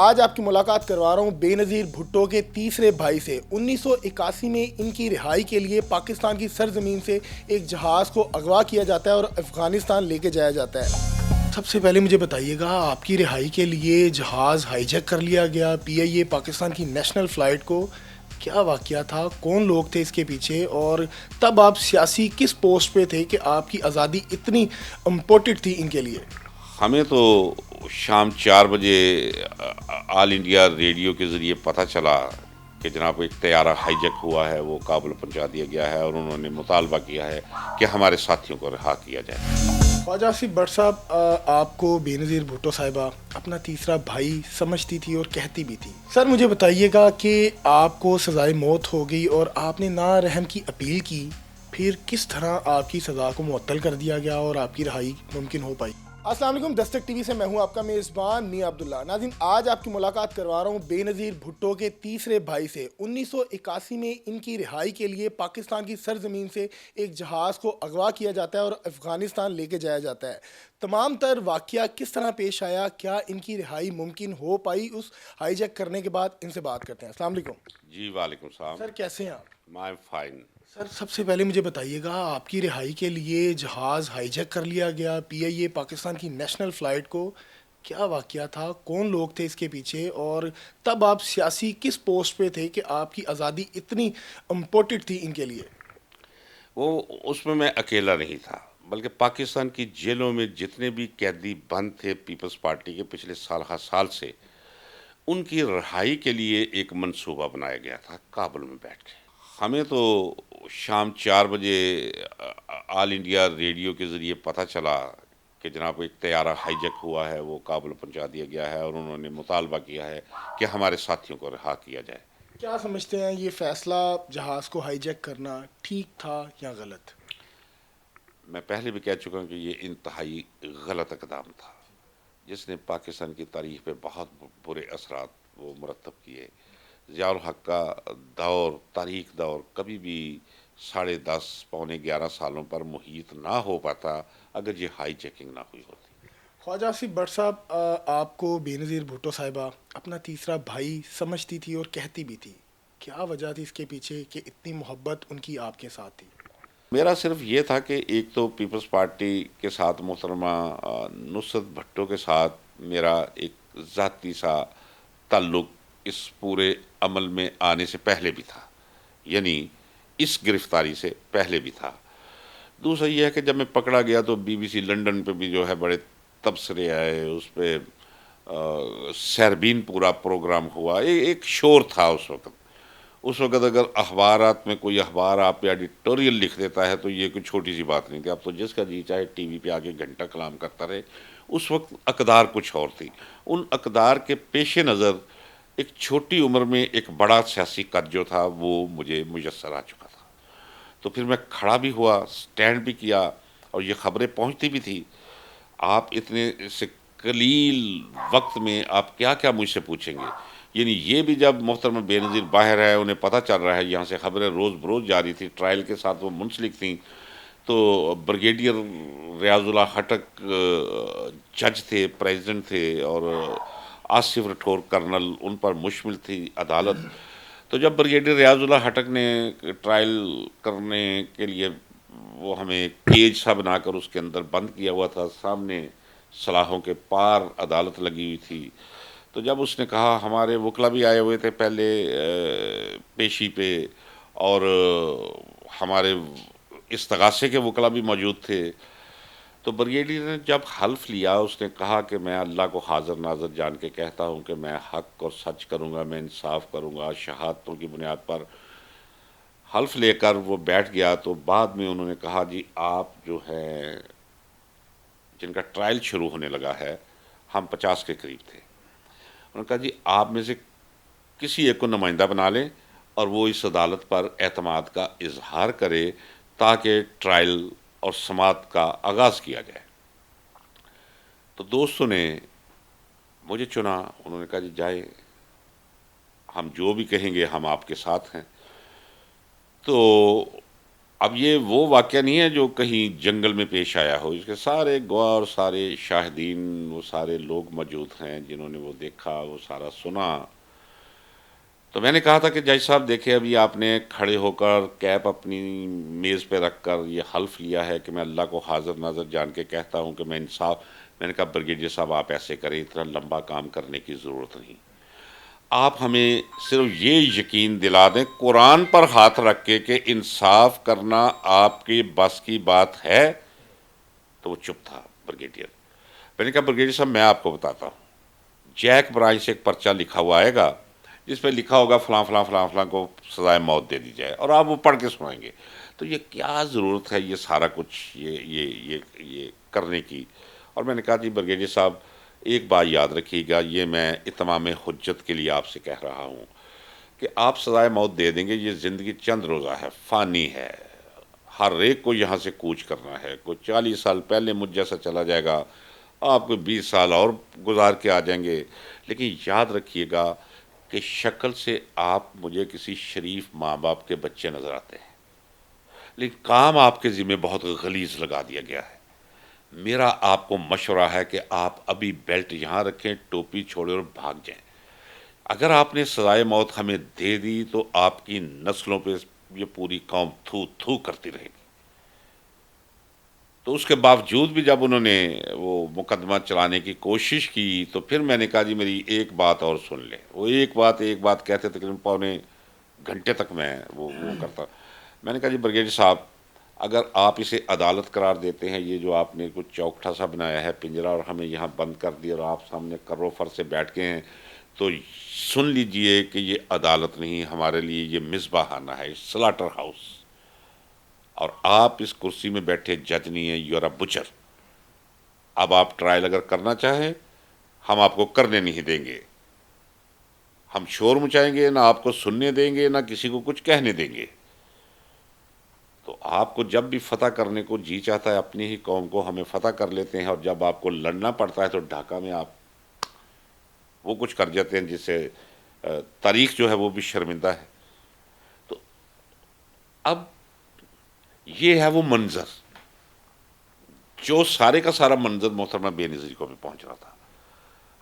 آج آپ کی ملاقات کروا رہا ہوں بے نظیر بھٹو کے تیسرے بھائی سے۔ 1981 میں ان کی رہائی کے لیے پاکستان کی سرزمین سے ایک جہاز کو اغوا کیا جاتا ہے اور افغانستان لے کے جایا جاتا ہے۔ سب سے پہلے مجھے بتائیے گا، آپ کی رہائی کے لیے جہاز ہائی جیک کر لیا گیا پی آئی اے پاکستان کی نیشنل فلائٹ کو، کیا واقعہ تھا؟ کون لوگ تھے اس کے پیچھے؟ اور تب آپ سیاسی کس پوسٹ پہ تھے کہ آپ کی آزادی اتنی امپورٹنٹ تھی ان کے لیے؟ ہمیں تو شام 4 بجے آل انڈیا ریڈیو کے ذریعے پتہ چلا کہ جناب ایک طیارہ ہائی جیک ہوا ہے، وہ کابل پہنچا دیا گیا ہے اور انہوں نے مطالبہ کیا ہے کہ ہمارے ساتھیوں کو رہا کیا جائے۔ خواجہ آصف بٹ صاحب، آپ کو بے نظیر بھٹو صاحبہ اپنا تیسرا بھائی سمجھتی تھی اور کہتی بھی تھی۔ سر مجھے بتائیے گا کہ آپ کو سزائے موت ہو گئی اور آپ نے نا رحم کی اپیل کی، پھر کس طرح آپ کی سزا کو معطل کر دیا گیا اور آپ کی رہائی ممکن ہو پائی؟ السلام علیکم، دستک ٹی وی سے میں ہوں آپ کا میزبان میاں عبداللہ۔ ناظرین، آج آپ کی ملاقات کروا رہا ہوں بے نظیر بھٹو کے تیسرے بھائی سے۔ 1981 میں ان کی رہائی کے لیے پاکستان کی سرزمین سے ایک جہاز کو اغوا کیا جاتا ہے اور افغانستان لے کے جایا جاتا ہے۔ تمام تر واقعہ کس طرح پیش آیا، کیا ان کی رہائی ممکن ہو پائی اس ہائی جیک کرنے کے بعد؟ ان سے بات کرتے ہیں۔ السلام علیکم جی وعلیکم السلام۔ سر، کیسے ہیں آپ؟ میں فائن۔ سر سب سے پہلے مجھے بتائیے گا، آپ کی رہائی کے لیے جہاز ہائی جیک کر لیا گیا پی آئی اے پاکستان کی نیشنل فلائٹ کو، کیا واقعہ تھا؟ کون لوگ تھے اس کے پیچھے؟ اور تب آپ سیاسی کس پوسٹ پہ تھے کہ آپ کی آزادی اتنی امپورٹنٹ تھی ان کے لیے؟ وہ اس میں اکیلا نہیں تھا، بلکہ پاکستان کی جیلوں میں جتنے بھی قیدی بند تھے پیپلز پارٹی کے پچھلے سال سے، ان کی رہائی کے لیے ایک منصوبہ بنایا گیا تھا کابل میں بیٹھ کے۔ ہمیں تو شام 4 بجے آل انڈیا ریڈیو کے ذریعے پتہ چلا کہ جناب ایک طیارہ ہائی جیک ہوا ہے، وہ کابل پہنچا دیا گیا ہے اور انہوں نے مطالبہ کیا ہے کہ ہمارے ساتھیوں کو رہا کیا جائے۔ کیا سمجھتے ہیں یہ فیصلہ جہاز کو ہائی جیک کرنا ٹھیک تھا یا غلط؟ میں پہلے بھی کہہ چکا ہوں کہ یہ انتہائی غلط اقدام تھا، جس نے پاکستان کی تاریخ پہ بہت برے اثرات وہ مرتب کیے۔ ضیاء الحق کا تاریخ دور کبھی بھی 10.5 پونے 11 سالوں پر محیط نہ ہو پاتا اگر یہ ہائی چیکنگ نہ ہوئی ہوتی۔ خواجہ آصف بٹ صاحب، آپ کو بے نظیر بھٹو صاحبہ اپنا تیسرا بھائی سمجھتی تھی اور کہتی بھی تھی، کیا وجہ تھی اس کے پیچھے کہ اتنی محبت ان کی آپ کے ساتھ تھی؟ میرا صرف یہ تھا کہ ایک تو پیپلز پارٹی کے ساتھ محترمہ نصرت بھٹو کے ساتھ میرا ایک ذاتی سا تعلق اس پورے عمل میں آنے سے پہلے بھی تھا، یعنی اس گرفتاری سے پہلے بھی تھا۔ دوسرا یہ ہے کہ جب میں پکڑا گیا تو بی بی سی لنڈن پہ بھی جو ہے بڑے تبصرے آئے، اس پہ سیربین پورا پروگرام ہوا، ایک شور تھا اس وقت۔ اس وقت اگر اخبارات میں کوئی اخبار آپ پہ ایڈیٹوریل لکھ دیتا ہے تو یہ کوئی چھوٹی سی بات نہیں تھی، اب تو جس کا جی چاہے ٹی وی پہ آگے گھنٹہ کلام کرتا رہے۔ اس وقت اقدار کچھ اور تھی، ان اقدار کے پیش نظر ایک چھوٹی عمر میں ایک بڑا سیاسی قد جو تھا وہ مجھے میسر آ چکا تھا۔ تو پھر میں کھڑا بھی ہوا، سٹینڈ بھی کیا، اور یہ خبریں پہنچتی بھی تھی۔ آپ اتنے سے قلیل وقت میں آپ کیا کیا مجھ سے پوچھیں گے؟ یعنی یہ بھی جب محترمہ بے نظیر باہر ہے، انہیں پتہ چل رہا ہے، یہاں سے خبریں روز بروز جاری تھی، ٹرائل کے ساتھ وہ منسلک تھیں، تو بریگیڈیئر ریاض اللہ ہٹک جج تھے، پریزیڈنٹ تھے، اور آصف رٹھور کرنل، ان پر مشتمل تھی عدالت۔ تو جب بریگیڈیئر ریاض اللہ ہٹک نے ٹرائل کرنے کے لیے وہ ہمیں کیج سا بنا کر اس کے اندر بند کیا ہوا تھا، سامنے سلاخوں کے پار عدالت لگی ہوئی تھی، تو جب اس نے کہا، ہمارے وکلا بھی آئے ہوئے تھے پہلے پیشی پہ، اور ہمارے استغاثے کے وکلا بھی موجود تھے، تو بریگیڈیئر نے جب حلف لیا اس نے کہا کہ میں اللہ کو حاضر ناظر جان کے کہتا ہوں کہ میں حق اور سچ کروں گا، میں انصاف کروں گا، شہادتوں کی بنیاد پر حلف لے کر وہ بیٹھ گیا۔ تو بعد میں انہوں نے کہا، جی آپ جو ہے جن کا ٹرائل شروع ہونے لگا ہے، ہم 50 کے قریب تھے، انہوں نے کہا جی آپ میں سے کسی ایک کو نمائندہ بنا لیں اور وہ اس عدالت پر اعتماد کا اظہار کرے تاکہ ٹرائل اور سماعت کا آغاز کیا جائے۔ تو دوستوں نے مجھے چنا، انہوں نے کہا جی جائے، ہم جو بھی کہیں گے ہم آپ کے ساتھ ہیں۔ تو اب یہ وہ واقعہ نہیں ہے جو کہیں جنگل میں پیش آیا ہو، اس کے سارے گواہ اور سارے شاہدین، وہ سارے لوگ موجود ہیں جنہوں نے وہ دیکھا، وہ سارا سنا۔ تو میں نے کہا تھا کہ جج صاحب دیکھیں، ابھی آپ نے کھڑے ہو کر کیپ اپنی میز پہ رکھ کر یہ حلف لیا ہے کہ میں اللہ کو حاضر ناظر جان کے کہتا ہوں کہ میں انصاف۔ میں نے کہا بریگیڈیئر صاحب آپ ایسے کریں، اتنا لمبا کام کرنے کی ضرورت نہیں، آپ ہمیں صرف یہ یقین دلا دیں قرآن پر ہاتھ رکھ کے کہ انصاف کرنا آپ کے بس کی بات ہے۔ تو وہ چپ تھا بریگیڈیئر۔ میں نے کہا بریگیڈیئر صاحب میں آپ کو بتاتا ہوں، جیک برانچ سے ایک پرچہ لکھا ہوا آئے گا جس پہ لکھا ہوگا فلاں فلاں فلاں فلاں کو سزائے موت دے دی جائے، اور آپ وہ پڑھ کے سنائیں گے۔ تو یہ کیا ضرورت ہے یہ سارا کچھ یہ کرنے کی؟ اور میں نے کہا جی بریگیڈیئر صاحب ایک بات یاد رکھیے گا، یہ میں اتمام حجت کے لیے آپ سے کہہ رہا ہوں کہ آپ سزائے موت دے دیں گے، یہ زندگی چند روزہ ہے، فانی ہے، ہر ایک کو یہاں سے کوچ کرنا ہے۔ کوئی 40 سال پہلے مجھ جیسا چلا جائے گا، آپ کو 20 سال اور گزار کے آ جائیں گے، لیکن یاد رکھیے گا کہ شکل سے آپ مجھے کسی شریف ماں باپ کے بچے نظر آتے ہیں، لیکن کام آپ کے ذمہ بہت غلیظ لگا دیا گیا ہے۔ میرا آپ کو مشورہ ہے کہ آپ ابھی بیلٹ یہاں رکھیں، ٹوپی چھوڑیں اور بھاگ جائیں۔ اگر آپ نے سزائے موت ہمیں دے دی تو آپ کی نسلوں پہ یہ پوری قوم تھو تھو کرتی رہے گی۔ تو اس کے باوجود بھی جب انہوں نے وہ مقدمہ چلانے کی کوشش کی تو پھر میں نے کہا جی میری ایک بات اور سن لیں۔ وہ ایک بات کہتے تقریباً پونے گھنٹے تک میں وہ کرتا۔ میں نے کہا جی بریگیڈیئر صاحب اگر آپ اسے عدالت قرار دیتے ہیں، یہ جو آپ نے کچھ چوکٹا سا بنایا ہے پنجرہ اور ہمیں یہاں بند کر دیا اور آپ سامنے کرو فر سے بیٹھ گئے ہیں، تو سن لیجئے کہ یہ عدالت نہیں، ہمارے لیے یہ مذبح خانہ ہے، سلاٹر ہاؤس، اور آپ اس کرسی میں بیٹھے جج نہیں ہیں، یو آر اے بچر۔ اب آپ ٹرائل اگر کرنا چاہیں ہم آپ کو کرنے نہیں دیں گے، ہم شور مچائیں گے، نہ آپ کو سننے دیں گے، نہ کسی کو کچھ کہنے دیں گے۔ تو آپ کو جب بھی فتح کرنے کو جی چاہتا ہے اپنی ہی قوم کو، ہمیں فتح کر لیتے ہیں، اور جب آپ کو لڑنا پڑتا ہے تو ڈھاکہ میں آپ وہ کچھ کر جاتے ہیں جس سے تاریخ جو ہے وہ بھی شرمندہ ہے۔ تو اب یہ ہے وہ منظر جو سارے کا سارا منظر محترمہ بے نظیر کو بھی پہنچ رہا تھا،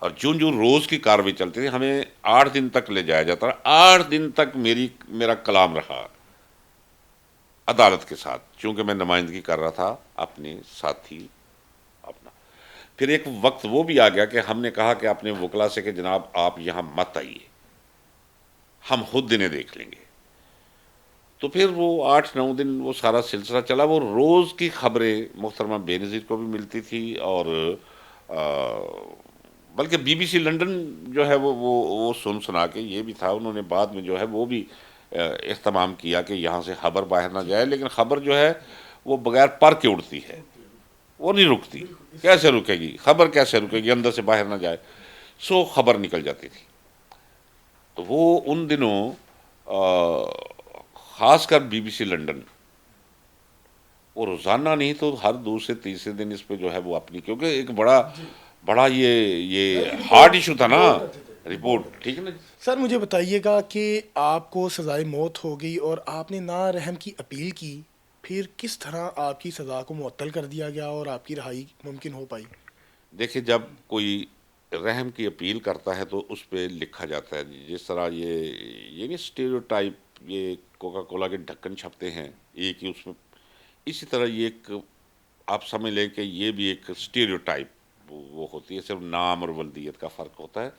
اور جون جون روز کی کاروائی چلتی تھی، ہمیں 8 دن تک لے جایا جاتا رہا۔ 8 دن تک میرا کلام رہا عدالت کے ساتھ، چونکہ میں نمائندگی کر رہا تھا اپنے ساتھی اپنا۔ پھر ایک وقت وہ بھی آ گیا کہ ہم نے کہا کہ اپنے وکلا سے کہ جناب آپ یہاں مت آئیے، ہم خود دنیں دیکھ لیں گے۔ تو پھر وہ 8 9 دن وہ سارا سلسلہ چلا۔ وہ روز کی خبریں محترمہ بے نظیر کو بھی ملتی تھی، اور بلکہ بی بی سی لنڈن جو ہے وہ سن سنا کے یہ بھی تھا، انہوں نے بعد میں جو ہے وہ بھی اہتمام کیا کہ یہاں سے خبر باہر نہ جائے، لیکن خبر جو ہے وہ بغیر پر کے اڑتی ہے، وہ نہیں رکتی۔ کیسے رکے گی خبر، کیسے رکے گی اندر سے باہر نہ جائے؟ سو خبر نکل جاتی تھی۔ تو وہ ان دنوں خاص کر بی بی سی لنڈن وہ روزانہ نہیں تو ہر دوسرے تیسرے دن اس پہ جو ہے وہ اپنی، کیونکہ ایک بڑا یہ ہارڈ ایشو تھا نا، رپورٹ، ٹھیک ہے نا جی۔ سر مجھے بتائیے گا کہ آپ کو سزائے موت ہو گئی اور آپ نے نا رحم کی اپیل کی، پھر کس طرح آپ کی سزا کو معطل کر دیا گیا اور آپ کی رہائی ممکن ہو پائی؟ دیکھیں جب کوئی رحم کی اپیل کرتا ہے تو اس پہ لکھا جاتا ہے، جس طرح یہ نہیں اسٹیریوٹائپ، یہ کوکا کولا کے ڈھکن چھپتے ہیں ایک ہی اس میں، اسی طرح یہ ایک آپ سمجھ لیں کہ یہ بھی ایک اسٹیریوٹائپ وہ ہوتی ہے، صرف نام اور ولدیت کا فرق ہوتا ہے۔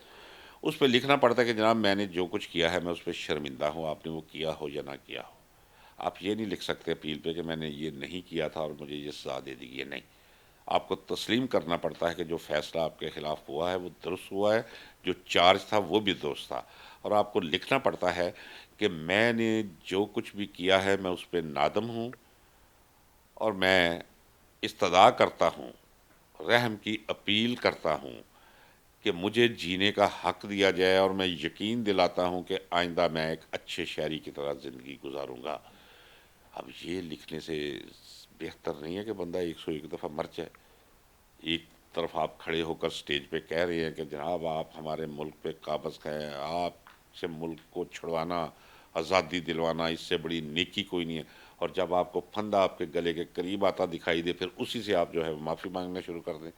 اس پہ لکھنا پڑتا ہے کہ جناب میں نے جو کچھ کیا ہے میں اس پہ شرمندہ ہوں، آپ نے وہ کیا ہو یا نہ کیا ہو۔ آپ یہ نہیں لکھ سکتے اپیل پہ کہ میں نے یہ نہیں کیا تھا اور مجھے یہ سزا دے دی، یہ نہیں۔ آپ کو تسلیم کرنا پڑتا ہے کہ جو فیصلہ آپ کے خلاف ہوا ہے وہ درست ہوا ہے، جو چارج تھا وہ بھی درست تھا، اور آپ کو لکھنا پڑتا ہے کہ میں نے جو کچھ بھی کیا ہے میں اس پہ نادم ہوں، اور میں استدعا کرتا ہوں، رحم کی اپیل کرتا ہوں کہ مجھے جینے کا حق دیا جائے، اور میں یقین دلاتا ہوں کہ آئندہ میں ایک اچھے شہری کی طرح زندگی گزاروں گا۔ اب یہ لکھنے سے بہتر نہیں ہے کہ بندہ 101 دفعہ مر جائے۔ ایک طرف آپ کھڑے ہو کر سٹیج پہ کہہ رہے ہیں کہ جناب آپ ہمارے ملک پہ قابض ہیں، آپ سے ملک کو چھڑوانا، آزادی دلوانا، اس سے بڑی نیکی کوئی نہیں ہے، اور جب آپ کو پھندا آپ کے گلے کے قریب آتا دکھائی دے پھر اسی سے آپ جو ہے معافی مانگنا شروع کر دیں.